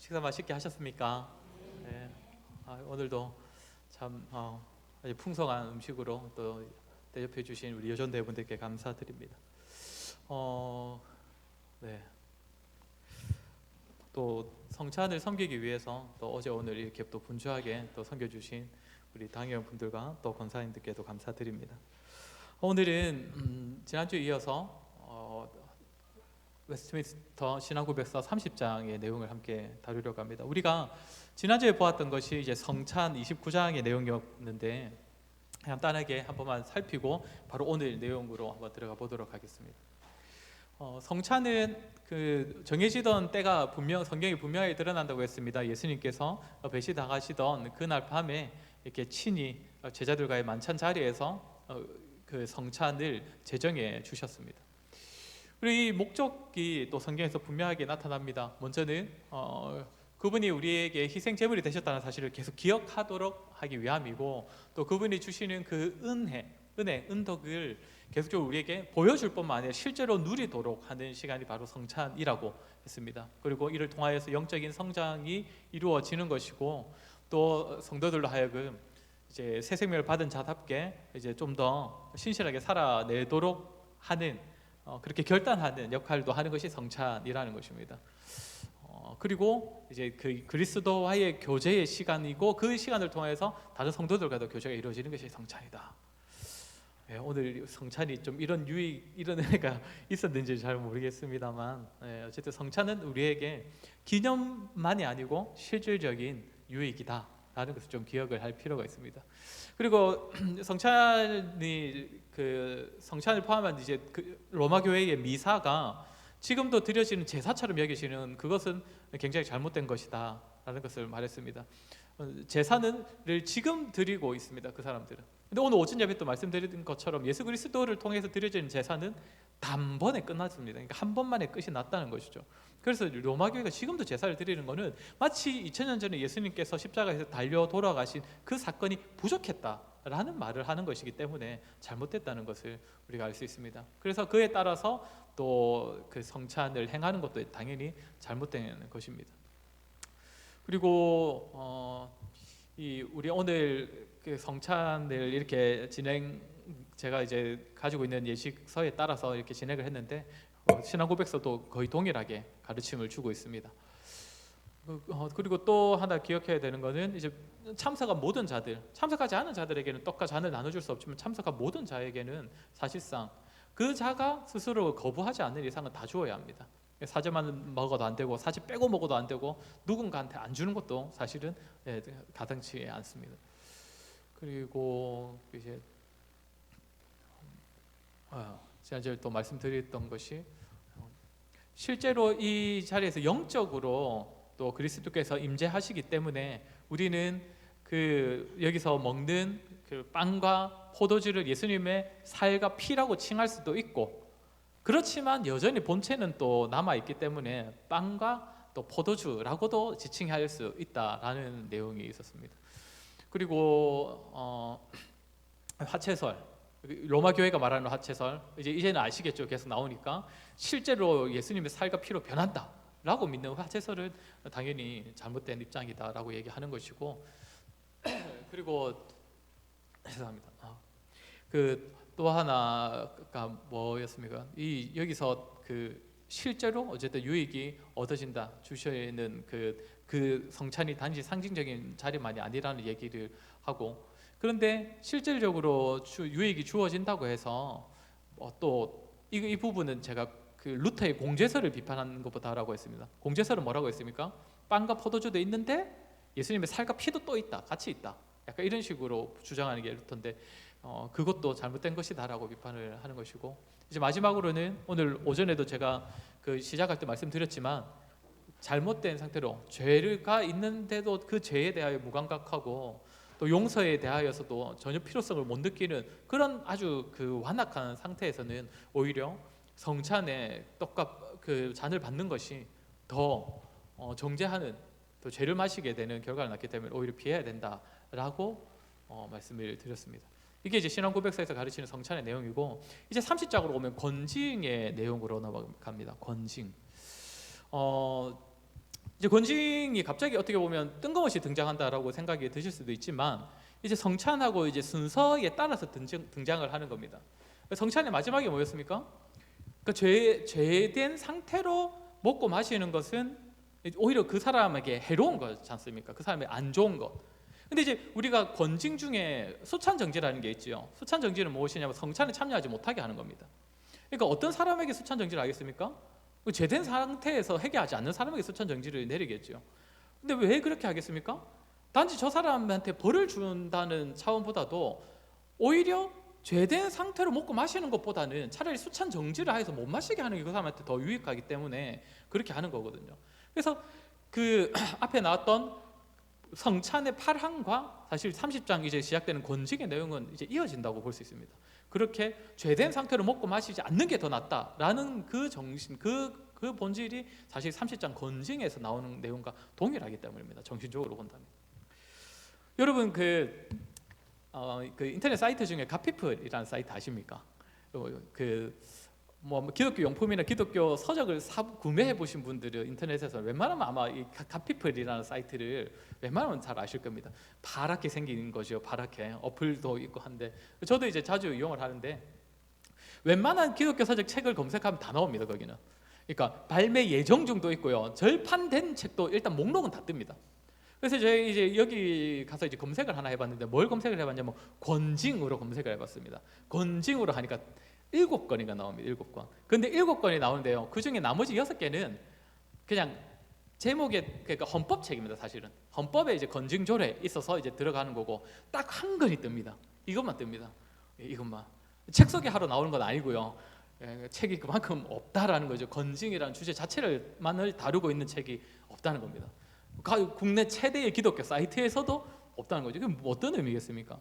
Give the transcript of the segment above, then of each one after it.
식사 맛있게 하셨습니까? 네. 오늘도 참 아주 풍성한 음식으로 또 대접해 주신 우리 여전대분들께 감사드립니다. 네. 또 성찬을 섬기기 위해서 또 어제 오늘 이렇게 또 분주하게 또 섬겨주신 우리 당회원 분들과 또 권사님들께도 감사드립니다. 오늘은 지난주에 이어서 웨스트민스터 신앙고백서 30장의 내용을 함께 다루려고 합니다. 우리가 지난주에 보았던 것이 이제 성찬 29장의 내용이었는데 간단하게 한 번만 살피고 바로 오늘 내용으로 한번 들어가 보도록 하겠습니다. 성찬은 그 정해지던 때가 성경에 분명히 드러난다고 했습니다. 예수님께서 배시당하시던 그날 밤에 이렇게 친히 제자들과의 만찬 자리에서 그 성찬을 제정해 주셨습니다. 그리고 이 목적이 또 성경에서 분명하게 나타납니다. 먼저는 그분이 우리에게 희생 제물이 되셨다는 사실을 계속 기억하도록 하기 위함이고, 또 그분이 주시는 그 은덕을 계속적으로 우리에게 보여줄 뿐만 아니라 실제로 누리도록 하는 시간이 바로 성찬이라고 했습니다. 그리고 이를 통하여서 영적인 성장이 이루어지는 것이고, 또 성도들로 하여금 이제 새 생명을 받은 자답게 이제 좀 더 신실하게 살아내도록 하는 그렇게 결단하는 역할도 하는 것이 성찬이라는 것입니다. 그리고 이제 그 그리스도와의 교제의 시간이고, 그 시간을 통해서 다른 성도들과도 교제가 이루어지는 것이 성찬이다. 오늘 성찬이 좀 이런 은혜가 있었는지 잘 모르겠습니다만, 어쨌든 성찬은 우리에게 기념만이 아니고 실질적인 유익이다 라는 것을 좀 기억을 할 필요가 있습니다. 그리고 성찬을 포함한 이제 그 로마 교회의 미사가 지금도 드려지는 제사처럼 여기시는 그것은 굉장히 잘못된 것이다 라는 것을 말했습니다. 제사를 지금 드리고 있습니다, 그 사람들은. 근데 오늘 오전 예배 또 말씀드린 것처럼 예수 그리스도를 통해서 드려지는 제사는 단번에 끝났습니다. 그러니까 한 번만에 끝이 났다는 것이죠. 그래서 로마 교회가 지금도 제사를 드리는 것은 마치 2000년 전에 예수님께서 십자가에서 달려 돌아가신 그 사건이 부족했다라는 말을 하는 것이기 때문에 잘못됐다는 것을 우리가 알 수 있습니다. 그래서 그에 따라서 또 그 성찬을 행하는 것도 당연히 잘못된 것입니다. 그리고 우리 오늘 그 성찬을 이렇게 제가 이제 가지고 있는 예식서에 따라서 이렇게 진행을 했는데 신앙고백서도 거의 동일하게 가르침을 주고 있습니다. 그리고 또 하나 기억해야 되는 것은 이제 참석하지 않은 자들에게는 떡과 잔을 나눠줄 수 없지만 참석한 모든 자에게는 사실상 그 자가 스스로 거부하지 않는 이상은 다 주어야 합니다. 사제만 먹어도 안 되고 사제 빼고 먹어도 안 되고 누군가한테 안 주는 것도 사실은 가당치 않습니다. 그리고 이제 지난주에 또 말씀드렸던 것이 실제로 이 자리에서 영적으로 또 그리스도께서 임재하시기 때문에 우리는 여기서 먹는 그 빵과 포도주를 예수님의 살과 피라고 칭할 수도 있고, 그렇지만 여전히 본체는 또 남아있기 때문에 빵과 또 포도주라고도 지칭할 수 있다라는 내용이 있었습니다. 그리고 화채설, 로마 교회가 말하는 화채설, 이제는 아시겠죠? 계속 나오니까 실제로 예수님의 살과 피로 변한다라고 믿는 화채설은 당연히 잘못된 입장이다라고 얘기하는 것이고, 그리고 죄송합니다. 또 하나가 뭐였습니까? 여기서 실제로 어쨌든 유익이 얻어진다 주시는 그 성찬이 단지 상징적인 자리만이 아니라는 얘기를 하고, 그런데 실질적으로 유익이 주어진다고 해서 또 이 부분은 제가 그 루터의 공제설을 비판하는 것보다라고 했습니다. 공제설은 뭐라고 했습니까? 빵과 포도주도 있는데 예수님의 살과 피도 또 있다, 같이 있다, 약간 이런 식으로 주장하는 게 루터인데 그것도 잘못된 것이다라고 비판을 하는 것이고, 이제 마지막으로는 오늘 오전에도 제가 시작할 때 말씀드렸지만 잘못된 상태로 죄가 있는데도 그 죄에 대하여 무감각하고 또 용서에 대하여서도 전혀 필요성을 못 느끼는 그런 아주 완악한 상태에서는 오히려 성찬의 떡과 그 잔을 받는 것이 더 정죄하는, 또 죄를 마시게 되는 결과를 낳기 때문에 오히려 피해야 된다라고 말씀을 드렸습니다. 이게 이제 신앙고백서에서 가르치는 성찬의 내용이고, 이제 30장으로 오면 권징의 내용으로 넘어갑니다. 권징. 이제 권징이 갑자기 어떻게 보면 뜬금없이 등장한다라고 생각이 드실 수도 있지만 이제 성찬하고 이제 순서에 따라서 등장을 하는 겁니다. 성찬의 마지막에 뭐였습니까? 그러니까 죄된 상태로 먹고 마시는 것은 오히려 그 사람에게 해로운 거지 않습니까? 그 사람에게 안 좋은 것. 근데 이제 우리가 권징 중에 수찬정제라는 게 있죠. 수찬정제는 무엇이냐면 성찬에 참여하지 못하게 하는 겁니다. 그러니까 어떤 사람에게 수찬정제를 하겠습니까? 죄된 상태에서 회개하지 않는 사람에게 수찬정제를 내리겠죠. 근데 왜 그렇게 하겠습니까? 단지 저 사람한테 벌을 준다는 차원보다도 오히려 죄된 상태로 먹고 마시는 것보다는 차라리 수찬정지를 해서 못 마시게 하는 게 그 사람한테 더 유익하기 때문에 그렇게 하는 거거든요. 그래서 그 앞에 나왔던 성찬의 8항과 사실 30장 이제 시작되는 권징의 내용은 이제 이어진다고 볼 수 있습니다. 그렇게 죄된 상태로 먹고 마시지 않는 게 더 낫다라는 그 정신, 그 본질이 사실 30장 권징에서 나오는 내용과 동일하기 때문입니다. 정신적으로 본다면. 여러분 그 인터넷 사이트 중에 갓피플이라는 사이트 아십니까? 뭐 기독교 용품이나 기독교 서적을 구매해 보신 분들은 인터넷에서 웬만하면 아마 이 갓피플이라는 사이트를 웬만하면 잘 아실 겁니다. 파랗게 생긴 거죠. 파랗게 어플도 있고 한데 저도 이제 자주 이용을 하는데 웬만한 기독교 서적 책을 검색하면 다 나옵니다. 거기는. 그러니까 발매 예정중도 있고요. 절판된 책도 일단 목록은 다 뜹니다. 그래서 저희 이제 여기 가서 이제 검색을 하나 해봤는데 뭘 검색을 해봤냐면 권징으로 검색을 해봤습니다. 권징으로 하니까 7권이가 나옵니다. 7권. 근데 7권이 나오는데요. 그 중에 나머지 6개는 그냥 제목에 그러니까 헌법책입니다. 사실은 헌법에 이제 권징조례 있어서 이제 들어가는 거고 딱 한 권이 뜹니다. 이것만 뜹니다. 이것만 책 소개하러 나오는 건 아니고요. 책이 그만큼 없다라는 거죠. 권징이라는 주제 자체를만을 다루고 있는 책이 없다는 겁니다. 국내 최대의 기독교 사이트에서도 없다는 거죠. 그게 어떤 의미겠습니까?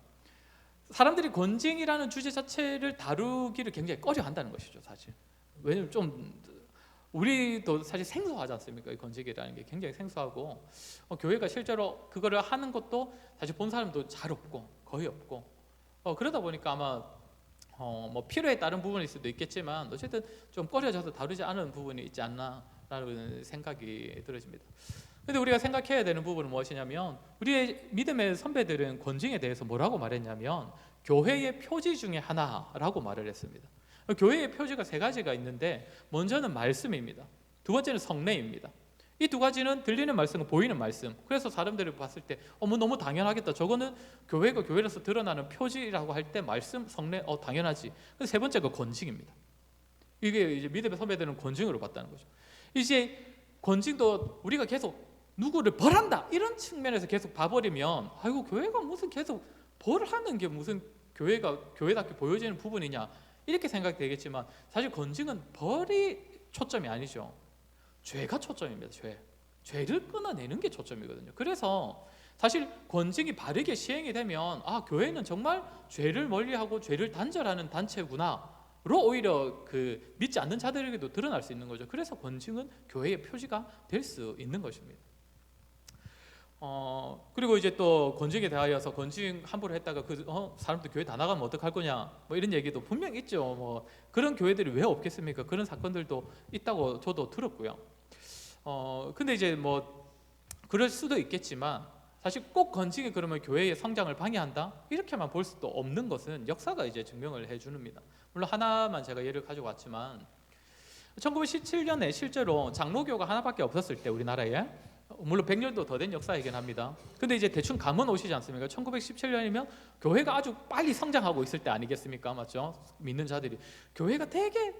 사람들이 권징이라는 주제 자체를 다루기를 굉장히 꺼려한다는 것이죠. 사실 왜냐면 좀 우리도 사실 생소하지 않습니까? 이 권징이라는 게 굉장히 생소하고 교회가 실제로 그거를 하는 것도 사실 본 사람도 잘 없고 거의 없고 그러다 보니까 아마 뭐 필요에 따른 부분일 수도 있겠지만 어쨌든 좀 꺼려져서 다루지 않은 부분이 있지 않나라는 생각이 들어집니다. 근데 우리가 생각해야 되는 부분은 무엇이냐면 우리의 믿음의 선배들은 권징에 대해서 뭐라고 말했냐면 교회의 표지 중에 하나라고 말을 했습니다. 교회의 표지가 3가지가 있는데 먼저는 말씀입니다. 두 번째는 성례입니다. 이 2가지는 들리는 말씀과 보이는 말씀. 그래서 사람들이 봤을 때 너무 당연하겠다. 저거는 교회가 교회로서 드러나는 표지라고 할 때 말씀, 성례 당연하지. 근데 3번째가 권징입니다. 이게 이제 믿음의 선배들은 권징으로 봤다는 거죠. 이제 권징도 우리가 계속 누구를 벌한다 이런 측면에서 계속 봐버리면 아이고 교회가 무슨 계속 벌하는 게 무슨 교회가 교회답게 보여지는 부분이냐 이렇게 생각되겠지만 사실 권징은 벌이 초점이 아니죠. 죄가 초점입니다. 죄를 끊어내는 게 초점이거든요. 그래서 사실 권징이 바르게 시행이 되면 교회는 정말 죄를 멀리하고 죄를 단절하는 단체구나 로 오히려 그 믿지 않는 자들에게도 드러날 수 있는 거죠. 그래서 권징은 교회의 표지가 될 수 있는 것입니다. 그리고 이제 또 권징에 대하여서 권징 함부로 했다가 사람들 교회 다 나가면 어떡할 거냐 뭐 이런 얘기도 분명 있죠. 뭐 그런 교회들이 왜 없겠습니까? 그런 사건들도 있다고 저도 들었고요. 근데 이제 뭐 그럴 수도 있겠지만 사실 꼭 권징이 그러면 교회의 성장을 방해한다 이렇게만 볼 수도 없는 것은 역사가 이제 증명을 해줍니다. 물론 하나만 제가 예를 가지고 왔지만 1917년에 실제로 장로교가 하나밖에 없었을 때 우리나라에 물론 100년도 더 된 역사이긴 합니다. 근데 이제 대충 감은 오시지 않습니까? 1917년이면 교회가 아주 빨리 성장하고 있을 때 아니겠습니까? 맞죠? 믿는 자들이 교회가 되게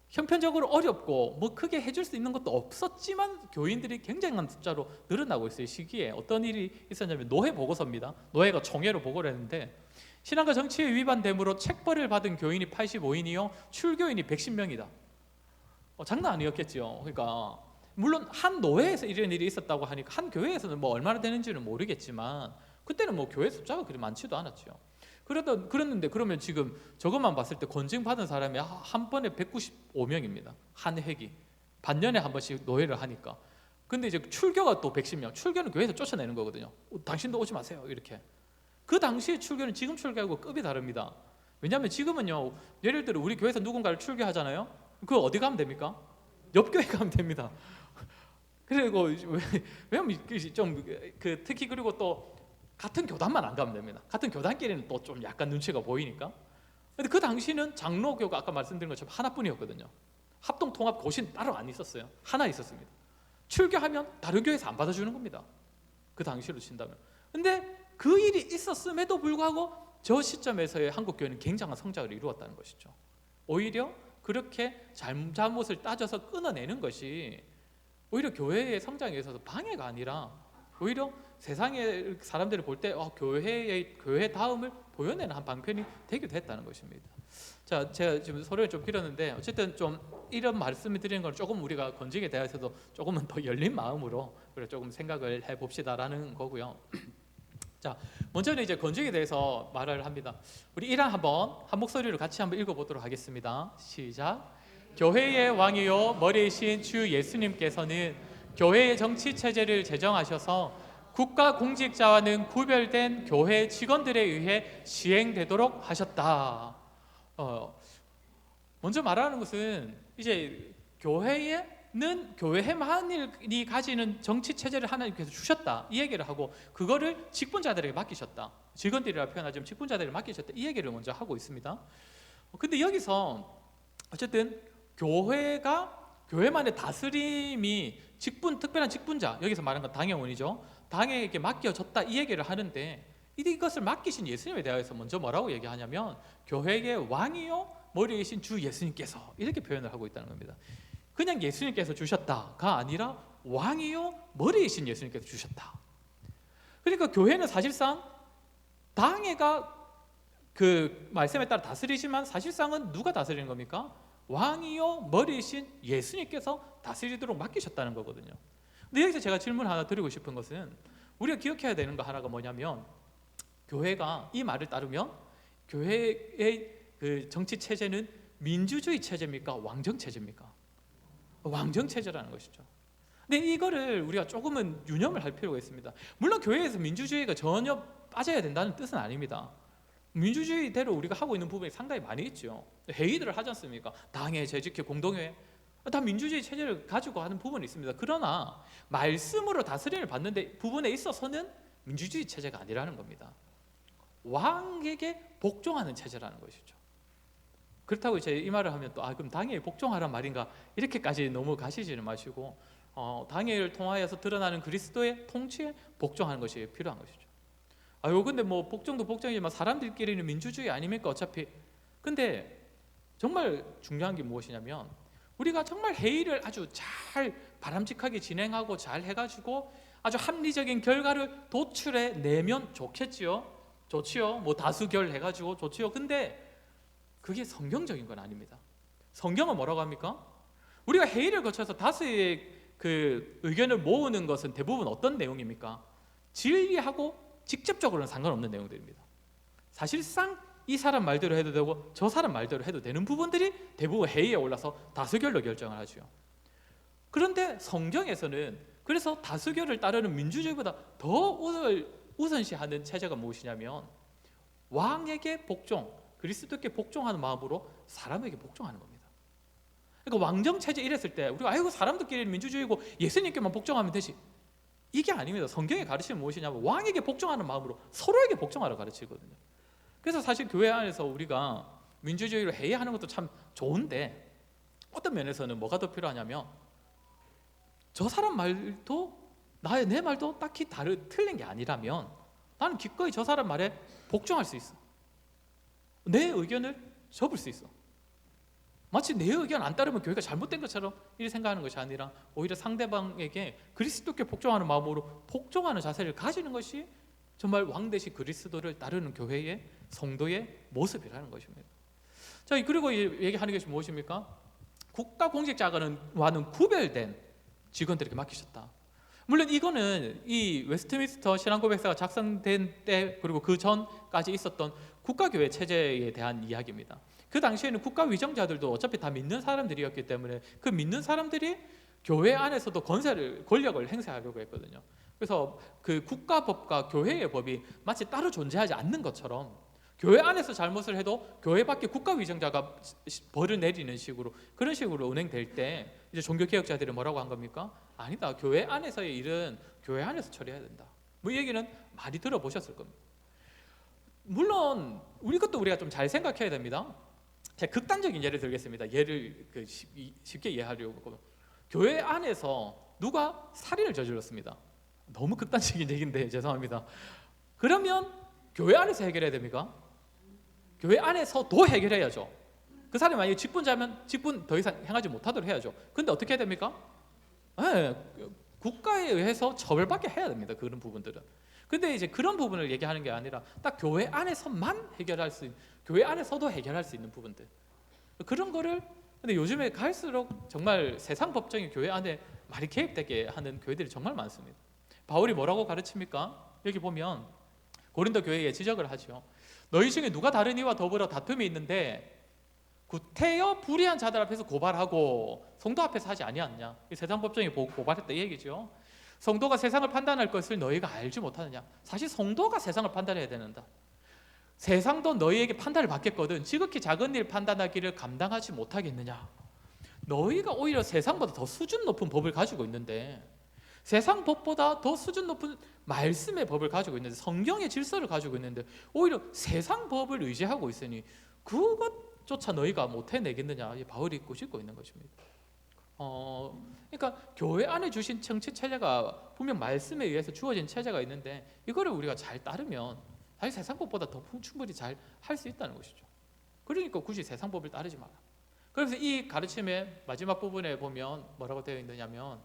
형편적으로 어렵고 뭐 크게 해줄 수 있는 것도 없었지만 교인들이 굉장한 숫자로 늘어나고 있을 시기에 어떤 일이 있었냐면 노회 보고서입니다. 노회가 총회로 보고를 했는데 신앙과 정치에 위반됨으로 책벌을 받은 교인이 85인이요 출교인이 110명이다. 장난 아니었겠죠. 그러니까 물론 한 노회에서 이런 일이 있었다고 하니까 한 교회에서는 뭐 얼마나 되는지는 모르겠지만 그때는 뭐 교회 숫자가 그리 많지도 않았죠. 그랬는데 그러면 지금 저것만 봤을 때 권징 받은 사람이 한 번에 195명입니다. 한 회기 반년에 한 번씩 노회를 하니까. 근데 이제 출교가 또 110명. 출교는 교회에서 쫓아내는 거거든요. 당신도 오지 마세요 이렇게. 그 당시에 출교는 지금 출교하고 급이 다릅니다. 왜냐하면 지금은요 예를 들어 우리 교회에서 누군가를 출교하잖아요. 그거 어디 가면 됩니까? 옆 교회 가면 됩니다. 그리고 왜냐면 좀 특히 그리고 또 같은 교단만 안 가면 됩니다. 같은 교단끼리는 또 좀 약간 눈치가 보이니까. 근데 그 당시는 장로교가 아까 말씀드린 것처럼 하나뿐이었거든요. 합동통합 고신 따로 안 있었어요. 하나 있었습니다. 출교하면 다른 교회에서 안 받아주는 겁니다. 그 당시로 친다면. 근데 그 일이 있었음에도 불구하고 저 시점에서의 한국교회는 굉장한 성장을 이루었다는 것이죠. 오히려 그렇게 잘못을 따져서 끊어내는 것이 오히려 교회의 성장에 있어서 방해가 아니라 오히려 세상의 사람들이 볼 때 교회 다음을 보여내는 한 방편이 되기도 했다는 것입니다. 자, 제가 지금 소리를 좀 길었는데 어쨌든 좀 이런 말씀을 드리는 건 조금 우리가 건지게 대해서도 조금은 더 열린 마음으로 조금 생각을 해봅시다라는 거고요. 자, 먼저는 이제 건지에 대해서 말을 합니다. 우리 1장 한 목소리로 같이 한번 읽어보도록 하겠습니다. 시작. 교회의 왕이요 머리이신 주 예수님께서는 교회의 정치 체제를 제정하셔서 국가 공직자와는 구별된 교회 직원들에 의해 시행되도록 하셨다. 먼저 말하는 것은 이제 교회만이 가지는 정치 체제를 하나님께서 주셨다 이 얘기를 하고 그거를 직분자들에게 맡기셨다. 직원들이라 표현하지만 직분자들에게 맡기셨다 이 얘기를 먼저 하고 있습니다. 근데 여기서 어쨌든 교회만의 다스림이 특별한 직분자, 여기서 말하는 건 당회원이죠. 당회에게 맡겨졌다 이 얘기를 하는데 이것을 맡기신 예수님에 대해서 먼저 뭐라고 얘기하냐면 교회의 왕이요 머리이신 주 예수님께서 이렇게 표현을 하고 있다는 겁니다. 그냥 예수님께서 주셨다가 아니라 왕이요 머리이신 예수님께서 주셨다. 그러니까 교회는 사실상 당회가 그 말씀에 따라 다스리지만 사실상은 누가 다스리는 겁니까? 왕이요 머리이신 예수님께서 다스리도록 맡기셨다는 거거든요. 근데 여기서 제가 질문 하나 드리고 싶은 것은 우리가 기억해야 되는 거 하나가 뭐냐면 교회가 이 말을 따르면 교회의 그 정치 체제는 민주주의 체제입니까? 왕정 체제입니까? 왕정 체제라는 것이죠. 근데 이거를 우리가 조금은 유념을 할 필요가 있습니다. 물론 교회에서 민주주의가 전혀 빠져야 된다는 뜻은 아닙니다. 민주주의대로 우리가 하고 있는 부분이 상당히 많이 있죠. 회의들을 하지 않습니까? 당회, 재직회, 공동회 다 민주주의 체제를 가지고 하는 부분이 있습니다. 그러나 말씀으로 다스림을 받는 부분에 있어서는 민주주의 체제가 아니라는 겁니다. 왕에게 복종하는 체제라는 것이죠. 그렇다고 이제 이 말을 하면 또 그럼 당회에 복종하란 말인가 이렇게까지 너무 가시지는 마시고 당회를 통하여서 드러나는 그리스도의 통치에 복종하는 것이 필요한 것이죠. 근데 뭐 복종도 복종이지만 사람들끼리는 민주주의 아닙니까 어차피. 근데 정말 중요한 게 무엇이냐면 우리가 정말 회의를 아주 잘 바람직하게 진행하고 잘 해가지고 아주 합리적인 결과를 도출해 내면 좋겠지요. 좋지요. 뭐 다수결 해가지고 좋지요. 근데 그게 성경적인 건 아닙니다. 성경은 뭐라고 합니까? 우리가 회의를 거쳐서 다수의 그 의견을 모으는 것은 대부분 어떤 내용입니까? 진리하고 직접적으로는 상관없는 내용들입니다. 사실상 이 사람 말대로 해도 되고 저 사람 말대로 해도 되는 부분들이 대부분 회의에 올라서 다수결로 결정을 하죠. 그런데 성경에서는 그래서 다수결을 따르는 민주주의보다 더 우선시하는 체제가 무엇이냐면 왕에게 복종, 그리스도께 복종하는 마음으로 사람에게 복종하는 겁니다. 그러니까 왕정 체제 이랬을 때 우리가 사람들끼리는 민주주의고 예수님께만 복종하면 되지, 이게 아닙니다. 성경의 가르침은 무엇이냐면 왕에게 복종하는 마음으로 서로에게 복종하라 가르치거든요. 그래서 사실 교회 안에서 우리가 민주주의로 회의하는 것도 참 좋은데 어떤 면에서는 뭐가 더 필요하냐면 저 사람 말도 내 말도 딱히 틀린 게 아니라면 나는 기꺼이 저 사람 말에 복종할 수 있어. 내 의견을 접을 수 있어. 마치 내 의견 안 따르면 교회가 잘못된 것처럼 이렇게 생각하는 것이 아니라 오히려 상대방에게 그리스도께 복종하는 마음으로 복종하는 자세를 가지는 것이 정말 왕 대신 그리스도를 따르는 교회의 성도의 모습이라는 것입니다. 자, 그리고 얘기하는 것이 무엇입니까? 국가 공직자와는 구별된 직원들에게 맡기셨다. 물론 이거는 이 웨스트민스터 신앙고백서가 작성된 때 그리고 그 전까지 있었던 국가교회 체제에 대한 이야기입니다. 그 당시에는 국가 위정자들도 어차피 다 믿는 사람들이었기 때문에 그 믿는 사람들이 교회 안에서도 권력을 행사하려고 했거든요. 그래서 그 국가법과 교회의 법이 마치 따로 존재하지 않는 것처럼 교회 안에서 잘못을 해도 교회 밖에 국가 위정자가 벌을 내리는 식으로 그런 식으로 운행될 때 이제 종교개혁자들이 뭐라고 한 겁니까? 아니다. 교회 안에서의 일은 교회 안에서 처리해야 된다. 뭐 이 얘기는 많이 들어보셨을 겁니다. 물론 우리 것도 우리가 좀 잘 생각해야 됩니다. 제가 극단적인 예를 들겠습니다. 예를 쉽게 이해하려고. 교회 안에서 누가 살인을 저질렀습니다. 너무 극단적인 얘기인데 죄송합니다. 그러면 교회 안에서 해결해야 됩니까? 교회 안에서도 해결해야죠. 그 사람이 만약에 직분자면 직분 더 이상 행하지 못하도록 해야죠. 근데 어떻게 해야 됩니까? 네, 국가에 의해서 처벌받게 해야 됩니다. 그런 부분들은. 근데 이제 그런 부분을 얘기하는 게 아니라 딱 교회 안에서만 해결할 수 있는, 교회 안에서도 해결할 수 있는 부분들, 그런 거를. 근데 요즘에 갈수록 정말 세상 법정이 교회 안에 많이 개입되게 하는 교회들이 정말 많습니다. 바울이 뭐라고 가르칩니까? 여기 보면 고린도 교회에 지적을 하죠. 너희 중에 누가 다른 이와 더불어 다툼이 있는데 구태여 불의한 자들 앞에서 고발하고 성도 앞에서 하지 아니하느냐. 세상 법정이 고발했다 이 얘기죠. 성도가 세상을 판단할 것을 너희가 알지 못하느냐. 사실 성도가 세상을 판단해야 되는다. 세상도 너희에게 판단을 받겠거든 지극히 작은 일 판단하기를 감당하지 못하겠느냐. 너희가 오히려 세상보다 더 수준 높은 법을 가지고 있는데, 세상 법보다 더 수준 높은 말씀의 법을 가지고 있는데, 성경의 질서를 가지고 있는데 오히려 세상 법을 의지하고 있으니 그것조차 너희가 못 해내겠느냐. 바울이 꾸짖고 있는 것입니다. 그러니까 교회 안에 주신 정치 체제가 분명 말씀에 의해서 주어진 체제가 있는데 이거를 우리가 잘 따르면 사실 세상 법보다 더 충분히 잘 할 수 있다는 것이죠. 그러니까 굳이 세상 법을 따르지 마라. 그래서 이 가르침의 마지막 부분에 보면 뭐라고 되어 있느냐면,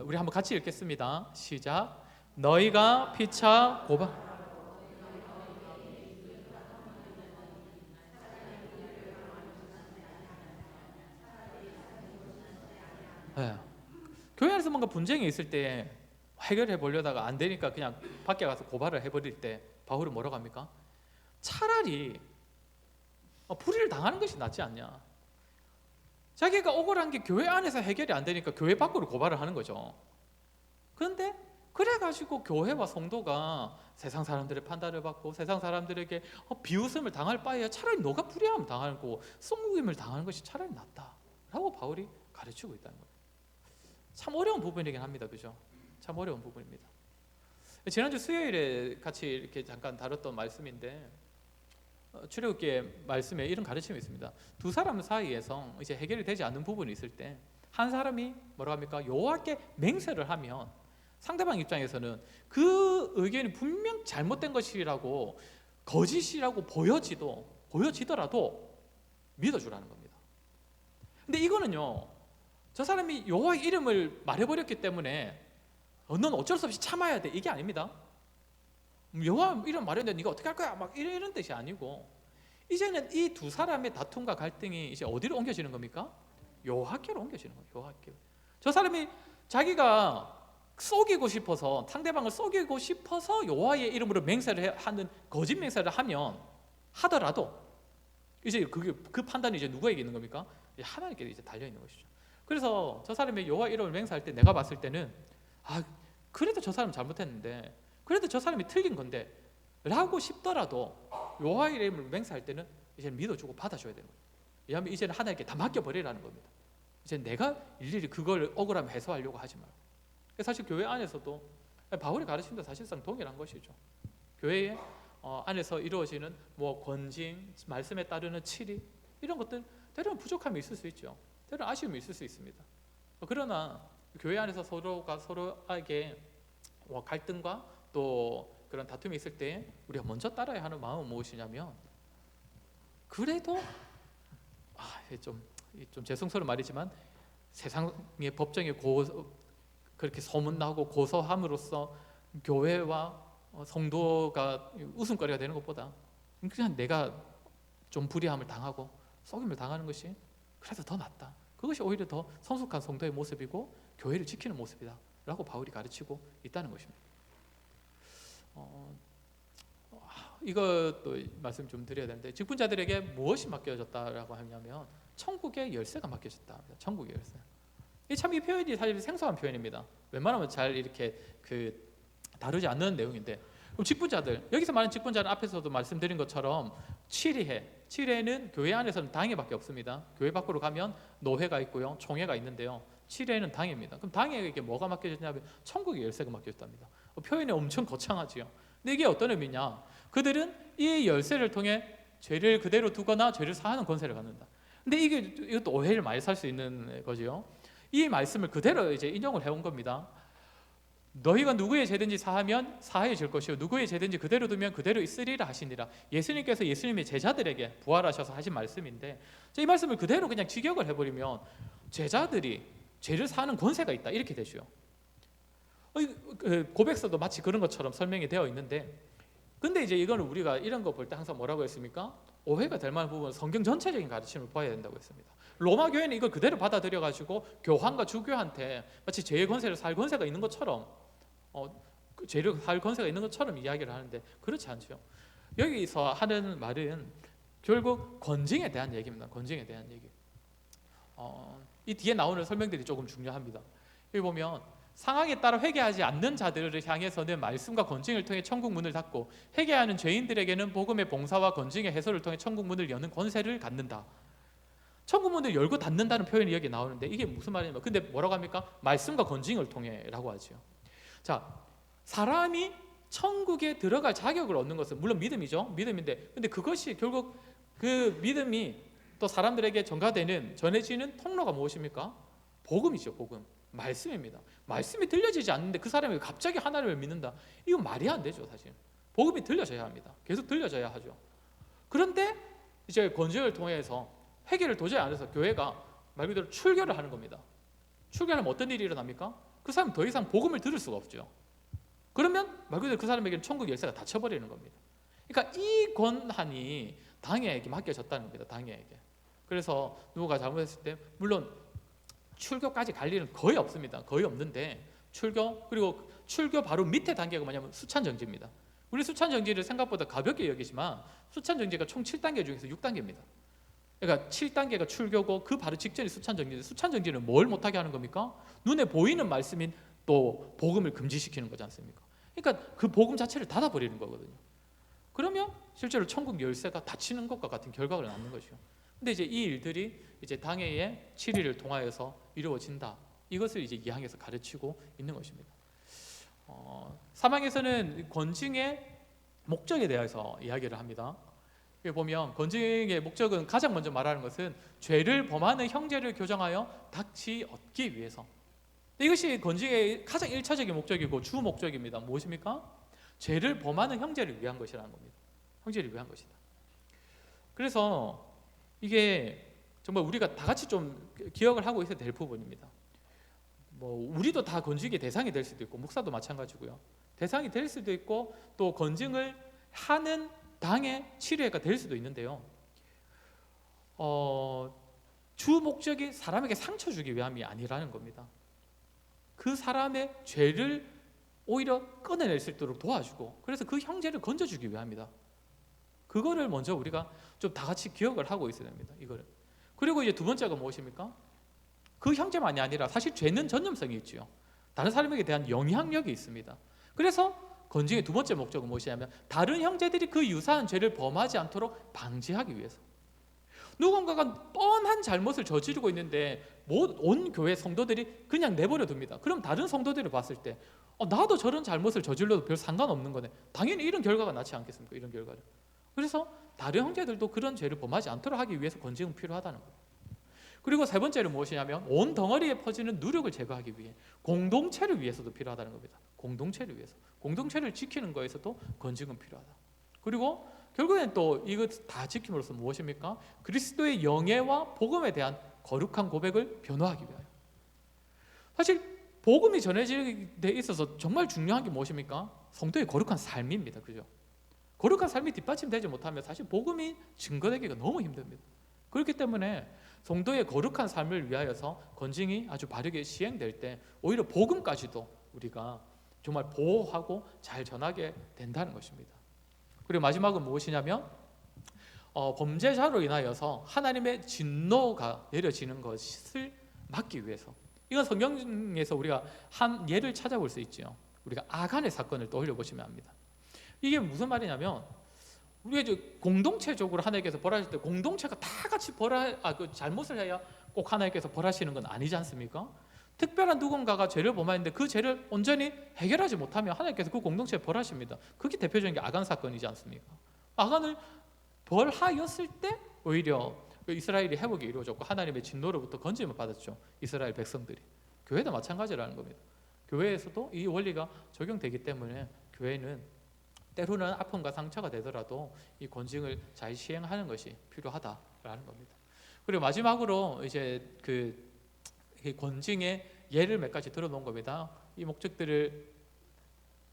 우리 한번 같이 읽겠습니다. 시작. 너희가 피차 고발. 네. 교회 안에서 뭔가 분쟁이 있을 때 해결해 보려다가 안 되니까 그냥 밖에 가서 고발을 해버릴 때 바울은 뭐라고 합니까? 차라리 불의를 당하는 것이 낫지 않냐. 자기가 억울한 게 교회 안에서 해결이 안 되니까 교회 밖으로 고발을 하는 거죠. 그런데 그래가지고 교회와 성도가 세상 사람들의 판단을 받고 세상 사람들에게 비웃음을 당할 바에야 차라리 너가 불의함을 당하고 썩묵임을 당하는 것이 차라리 낫다라고 바울이 가르치고 있다는 거예요. 참 어려운 부분이긴 합니다. 그죠? 참 어려운 부분입니다. 지난주 수요일에 같이 이렇게 잠깐 다뤘던 말씀인데, 출애굽기의 말씀에 이런 가르침이 있습니다. 두 사람 사이에서 이제 해결이 되지 않는 부분이 있을 때 한 사람이 뭐라고 합니까? 여호와께 맹세를 하면 상대방 입장에서는 그 의견이 분명 잘못된 것이라고 거짓이라고 보여지더라도 믿어주라는 겁니다. 근데 이거는요, 저 사람이 여호와의 이름을 말해버렸기 때문에 넌 어쩔 수 없이 참아야 돼 이게 아닙니다. 여호와 이름 말했는데 네가 어떻게 할 거야? 막 이런 뜻이 아니고, 이제는 이 두 사람의 다툼과 갈등이 이제 어디로 옮겨지는 겁니까? 여호와께로 옮겨지는 거예요. 여호와께로. 저 사람이 자기가 속이고 싶어서, 상대방을 속이고 싶어서 여호와의 이름으로 맹세를 하는 거짓 맹세를 하더라도 이제 그 판단이 이제 누구에게 있는 겁니까? 하나님께 이제 달려 있는 것이죠. 그래서 저 사람이 여호와 이름을 맹세할 때 내가 봤을 때는 그래도 저 사람 잘못했는데, 그래도 저 사람이 틀린 건데 라고 싶더라도 여호와 이름을 맹세할 때는 이제 믿어주고 받아줘야 되는 거예요. 왜냐하면 이제는 하나님께 다 맡겨버리라는 겁니다. 이제 내가 일일이 그걸 억울함 해소하려고 하지 말고. 사실 교회 안에서도 바울이 가르친다 사실상 동일한 것이죠. 교회 안에서 이루어지는 뭐 권징, 말씀에 따르는 치리, 이런 것들 때로는 부족함이 있을 수 있죠. 때로는 아쉬움이 있을 수 있습니다. 그러나 교회 안에서 서로가 서로에게 갈등과 또 그런 다툼이 있을 때 우리가 먼저 따라야 하는 마음은 무엇이냐면, 그래도 좀 죄송스러운 말이지만 세상의 법정에 그렇게 소문나고 고소함으로써 교회와 성도가 웃음거리가 되는 것보다 그냥 내가 좀 불의함을 당하고 속임을 당하는 것이 그래도 더 낫다. 그것이 오히려 더 성숙한 성도의 모습이고 교회를 지키는 모습이다 라고 바울이 가르치고 있다는 것입니다. 이것도 말씀 좀 드려야 되는데, 직분자들에게 무엇이 맡겨졌다라고 하냐면 천국의 열쇠가 맡겨졌다. 천국의 열쇠. 이 표현이 사실 생소한 표현입니다. 웬만하면 잘 이렇게 다루지 않는 내용인데, 그럼 직분자들, 여기서 말하는 직분자는 앞에서도 말씀드린 것처럼 치리회는 교회 안에서는 당회밖에 없습니다. 교회 밖으로 가면 노회가 있고요, 총회가 있는데요, 치료에는 당입니다. 그럼 당에게 뭐가 맡겨졌냐면 천국의 열쇠가 맡겨졌답니다. 표현이 엄청 거창하지요. 근데 이게 어떤 의미냐? 그들은 이 열쇠를 통해 죄를 그대로 두거나 죄를 사하는 권세를 갖는다. 근데 이것도 오해를 많이 살 수 있는 거지요. 이 말씀을 그대로 이제 인용을 해온 겁니다. 너희가 누구의 죄든지 사하면 사하여질 것이요 누구의 죄든지 그대로 두면 그대로 있으리라 하시니라. 예수님께서 예수님의 제자들에게 부활하셔서 하신 말씀인데, 이 말씀을 그대로 그냥 직역을 해버리면 제자들이 죄를 사하는 권세가 있다 이렇게 되죠. 고백서도 마치 그런 것처럼 설명이 되어 있는데, 근데 이제 이거는 우리가 이런 거 볼 때 항상 뭐라고 했습니까? 오해가 될 만한 부분은 성경 전체적인 가르침을 봐야 된다고 했습니다. 로마 교회는 이걸 그대로 받아들여 가지고 교황과 주교한테 마치 죄의 권세를 살 권세가 있는 것처럼 죄를 살 권세가 있는 것처럼 이야기를 하는데, 그렇지 않죠. 여기서 하는 말은 결국 권징에 대한 얘기입니다. 권징에 대한 얘기. 이 뒤에 나오는 설명들이 조금 중요합니다. 여기 보면 상황에 따라 회개하지 않는 자들을 향해서는 말씀과 권징을 통해 천국 문을 닫고, 회개하는 죄인들에게는 복음의 봉사와 권징의 해설을 통해 천국 문을 여는 권세를 갖는다. 천국 문을 열고 닫는다는 표현이 여기 나오는데 이게 무슨 말이냐면, 근데 뭐라고 합니까? 말씀과 권징을 통해라고 하죠. 자, 사람이 천국에 들어갈 자격을 얻는 것은 물론 믿음이죠. 믿음인데, 근데 그것이 결국 그 믿음이 또 사람들에게 전가되는, 전해지는 통로가 무엇입니까? 복음이죠. 복음. 말씀입니다. 말씀이 들려지지 않는데 그 사람이 갑자기 하나님을 믿는다, 이건 말이 안 되죠. 사실 복음이 들려져야 합니다. 계속 들려져야 하죠. 그런데 이제 권징을 통해서 회개를 도저히 안 해서 교회가 말 그대로 출교를 하는 겁니다. 출교하면 어떤 일이 일어납니까? 그 사람은 더 이상 복음을 들을 수가 없죠. 그러면 말 그대로 그 사람에게는 천국 열쇠가 닫혀버리는 겁니다. 그러니까 이 권한이 당회에게 맡겨졌다는 겁니다. 당회에게. 그래서 누가 잘못했을 때 물론 출교까지 갈 일은 거의 없습니다. 거의 없는데 출교, 그리고 출교 바로 밑에 단계가 뭐냐면 수찬정지입니다. 우리 수찬정지를 생각보다 가볍게 여기지만 수찬정지가 총 7단계 중에서 6단계입니다. 그러니까 7단계가 출교고 그 바로 직전이 수찬정지인데, 수찬정지는 뭘 못하게 하는 겁니까? 눈에 보이는 말씀인 또 복음을 금지시키는 거지 않습니까? 그러니까 그 복음 자체를 닫아버리는 거거든요. 그러면 실제로 천국 열쇠가 닫히는 것과 같은 결과가 나는 것이죠. 근데 이제 이 일들이 이제 당회의 7일을 통하여서 이루어진다. 이것을 이제 2항에서 가르치고 있는 것입니다. 사망에서는 권징의 목적에 대해서 이야기를 합니다. 여기 보면 권징의 목적은 가장 먼저 말하는 것은 죄를 범하는 형제를 교정하여 닥치 얻기 위해서. 이것이 권징의 가장 1차적인 목적이고 주 목적입니다. 무엇입니까? 죄를 범하는 형제를 위한 것이라는 겁니다. 형제를 위한 것이다. 그래서 이게 정말 우리가 다 같이 좀 기억을 하고 있어야 될 부분입니다. 우리도 다 권징의 대상이 될 수도 있고, 목사도 마찬가지고요. 대상이 될 수도 있고, 또 권징을 하는 당의 치료가 될 수도 있는데요. 주 목적이 사람에게 상처 주기 위함이 아니라는 겁니다. 그 사람의 죄를 오히려 꺼내낼 수 있도록 도와주고, 그래서 그 형제를 건져주기 위함이다. 그거를 먼저 우리가 좀 다 같이 기억을 하고 있어야 됩니다. 이거를. 그리고 이제 두 번째가 무엇입니까? 그 형제만이 아니라 사실 죄는 전념성이 있죠. 다른 사람에게 대한 영향력이 있습니다. 그래서 권징의 두 번째 목적은 무엇이냐면, 다른 형제들이 그 유사한 죄를 범하지 않도록 방지하기 위해서. 누군가가 뻔한 잘못을 저지르고 있는데 온 교회 성도들이 그냥 내버려 둡니다. 그럼 다른 성도들이 봤을 때 나도 저런 잘못을 저질러도 별 상관없는 거네. 당연히 이런 결과가 낫지 않겠습니까? 이런 결과를. 그래서 다른 형제들도 그런 죄를 범하지 않도록 하기 위해서 권징은 필요하다는 거예요. 그리고 세 번째는 무엇이냐면, 온 덩어리에 퍼지는 누력을 제거하기 위해 공동체를 위해서도 필요하다는 겁니다. 공동체를 위해서. 공동체를 지키는 거에서도 권징은 필요하다. 그리고 결국엔 또 이것 다 지킴으로써 무엇입니까? 그리스도의 영예와 복음에 대한 거룩한 고백을 변호하기 위하여. 사실 복음이 전해지는 데 있어서 정말 중요한 게 무엇입니까? 성도의 거룩한 삶입니다. 그죠? 거룩한 삶이 뒷받침되지 못하면 사실 복음이 증거되기가 너무 힘듭니다. 그렇기 때문에 성도의 거룩한 삶을 위하여서 권징이 아주 바르게 시행될 때 오히려 복음까지도 우리가 정말 보호하고 잘 전하게 된다는 것입니다. 그리고 마지막은 무엇이냐면, 범죄자로 인하여서 하나님의 진노가 내려지는 것을 막기 위해서. 이건 성경에서 우리가 한 예를 찾아볼 수 있죠. 우리가 아간의 사건을 떠올려 보시면 합니다. 이게 무슨 말이냐면, 우리가 이제 공동체적으로 하나님께서 벌하실 때 공동체가 다 같이 잘못을 해야 꼭 하나님께서 벌하시는 건 아니지 않습니까? 특별한 누군가가 죄를 범하는데 그 죄를 온전히 해결하지 못하면 하나님께서 그 공동체에 벌하십니다. 그게 대표적인 게 아간 사건이지 않습니까? 아간을 벌하였을 때 오히려 이스라엘이 회복이 이루어졌고 하나님의 진노로부터 건짐을 받았죠. 이스라엘 백성들이. 교회도 마찬가지라는 겁니다. 교회에서도 이 원리가 적용되기 때문에 교회는 때로는 아픔과 상처가 되더라도 이 권징을 잘 시행하는 것이 필요하다라는 겁니다. 그리고 마지막으로 이제 이 권징의 예를 몇 가지 들어놓은 겁니다. 이 목적들을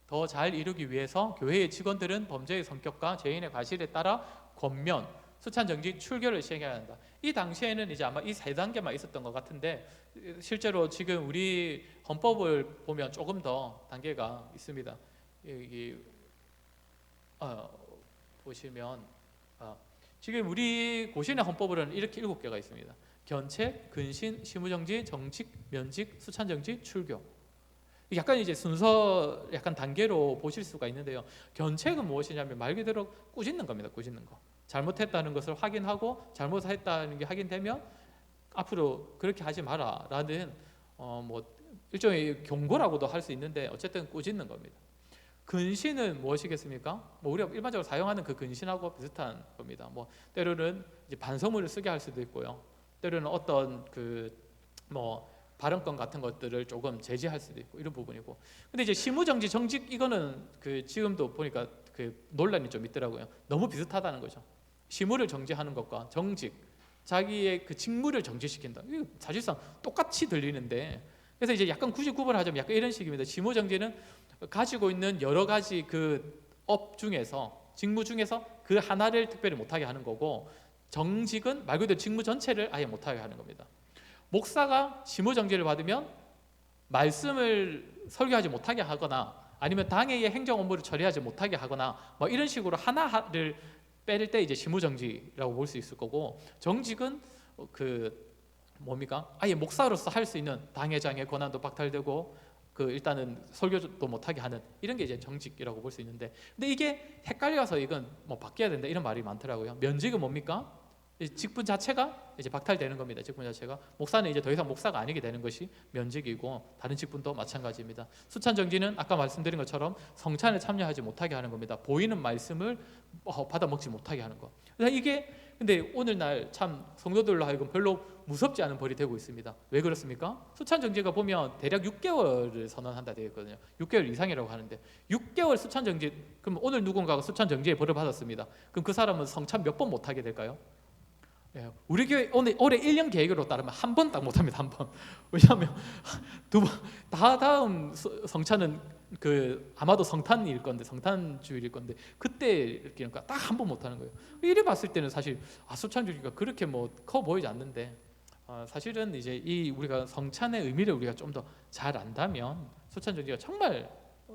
더 잘 이루기 위해서 교회의 직원들은 범죄의 성격과 죄인의 과실에 따라 권면, 수찬정직, 출교를 시행해야 한다. 이 당시에는 이제 아마 이 세 단계만 있었던 것 같은데 실제로 지금 우리 헌법을 보면 조금 더 단계가 있습니다. 여기 보시면 지금 우리 고신의 헌법으로는 이렇게 7개가 있습니다. 견책, 근신, 시무정지, 정직, 면직, 수찬정지, 출교. 약간 이제 순서 약간 단계로 보실 수가 있는데요. 견책은 무엇이냐면 말 그대로 꾸짖는 겁니다. 꾸짖는 거. 잘못했다는 것을 확인하고 잘못했다는 게 확인되면 앞으로 그렇게 하지 마라라는 뭐 일종의 경고라고도 할 수 있는데 어쨌든 꾸짖는 겁니다. 근신은 무엇이겠습니까? 뭐 우리가 일반적으로 사용하는 그 근신하고 비슷한 겁니다. 뭐 때로는 이제 반성문을 쓰게 할 수도 있고요. 때로는 어떤 뭐 발언권 같은 것들을 조금 제지할 수도 있고 이런 부분이고. 근데 이제 시무정지, 정직 이거는 지금도 보니까 논란이 좀 있더라고요. 너무 비슷하다는 거죠. 시무를 정지하는 것과 정직, 자기의 직무를 정지시킨다. 이거 사실상 똑같이 들리는데 그래서 이제 약간 굳이 구분하자면 약간 이런 식입니다. 시무정지는 가지고 있는 여러 가지 업 중에서 직무 중에서 그 하나를 특별히 못하게 하는 거고 정직은 말 그대로 직무 전체를 아예 못하게 하는 겁니다. 목사가 시무정지를 받으면 말씀을 설교하지 못하게 하거나 아니면 당회의 행정 업무를 처리하지 못하게 하거나 뭐 이런 식으로 하나를 뺄 때 이제 시무정지라고 볼 수 있을 거고 정직은 뭡니까? 아예 목사로서 할 수 있는 당회장의 권한도 박탈되고 일단은 설교도 못하게 하는 이런 게 이제 정직이라고 볼 수 있는데 근데 이게 헷갈려서 이건 뭐 바뀌어야 된다 이런 말이 많더라고요. 면직은 뭡니까? 직분 자체가 이제 박탈되는 겁니다. 직분 자체가 목사는 이제 더 이상 목사가 아니게 되는 것이 면직이고 다른 직분도 마찬가지입니다. 수찬정지는 아까 말씀드린 것처럼 성찬에 참여하지 못하게 하는 겁니다. 보이는 말씀을 받아 먹지 못하게 하는 거. 그래서 이게 근데 오늘날 참 성도들로 하여금 별로 무섭지 않은 벌이 되고 있습니다. 왜 그렇습니까? 수찬정지가 보면 대략 6개월을 선언한다 되어 있거든요. 6개월 이상이라고 하는데 6개월 수찬정지 그럼 오늘 누군가가 수찬정지의 벌을 받았습니다. 그럼 그 사람은 성찬 몇 번 못하게 될까요? 예, 우리 교회 올해 1년 계획으로 따르면 한 번 딱 못합니다. 한 번. 왜냐하면 다음 성찬은 아마도 성탄일 건데 성탄주일일 건데 그때 딱 한 번 못하는 거예요. 이래 봤을 때는 사실 수찬주기가 그렇게 뭐 커 보이지 않는데 사실은 이제 우리가 성찬의 의미를 우리가 좀 더 잘 안다면 수찬주기가 정말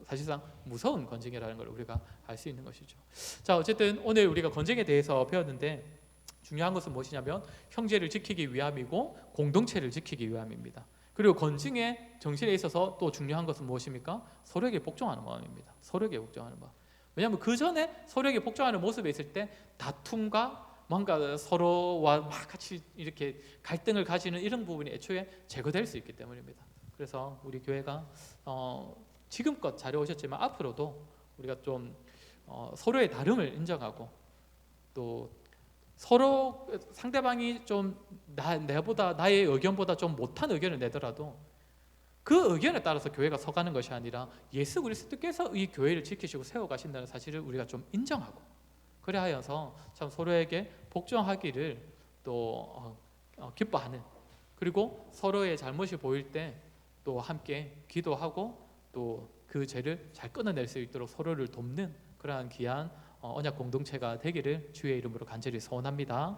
사실상 무서운 건징이라는 걸 우리가 알 수 있는 것이죠. 자, 어쨌든 오늘 우리가 건징에 대해서 배웠는데 중요한 것은 무엇이냐면 형제를 지키기 위함이고 공동체를 지키기 위함입니다. 그리고 건징의 정신에 있어서 또 중요한 것은 무엇입니까? 서로에게 복종하는 마음입니다. 서로에게 복종하는 마음. 왜냐하면 그 전에 서로에게 복종하는 모습에 있을 때 다툼과 뭔가 서로와 막 같이 이렇게 갈등을 가지는 이런 부분이 애초에 제거될 수 있기 때문입니다. 그래서 우리 교회가 지금껏 잘해오셨지만 앞으로도 우리가 좀 서로의 다름을 인정하고 또 서로 상대방이 좀 나의 의견보다 좀 못한 의견을 내더라도 그 의견에 따라서 교회가 서가는 것이 아니라 예수 그리스도께서 이 교회를 지키시고 세워가신다는 사실을 우리가 좀 인정하고 그래 하여서 참 서로에게 복종하기를 또 기뻐하는 그리고 서로의 잘못이 보일 때 또 함께 기도하고 또 그 죄를 잘 끊어낼 수 있도록 서로를 돕는 그러한 귀한 언약 공동체가 되기를 주의 이름으로 간절히 소원합니다.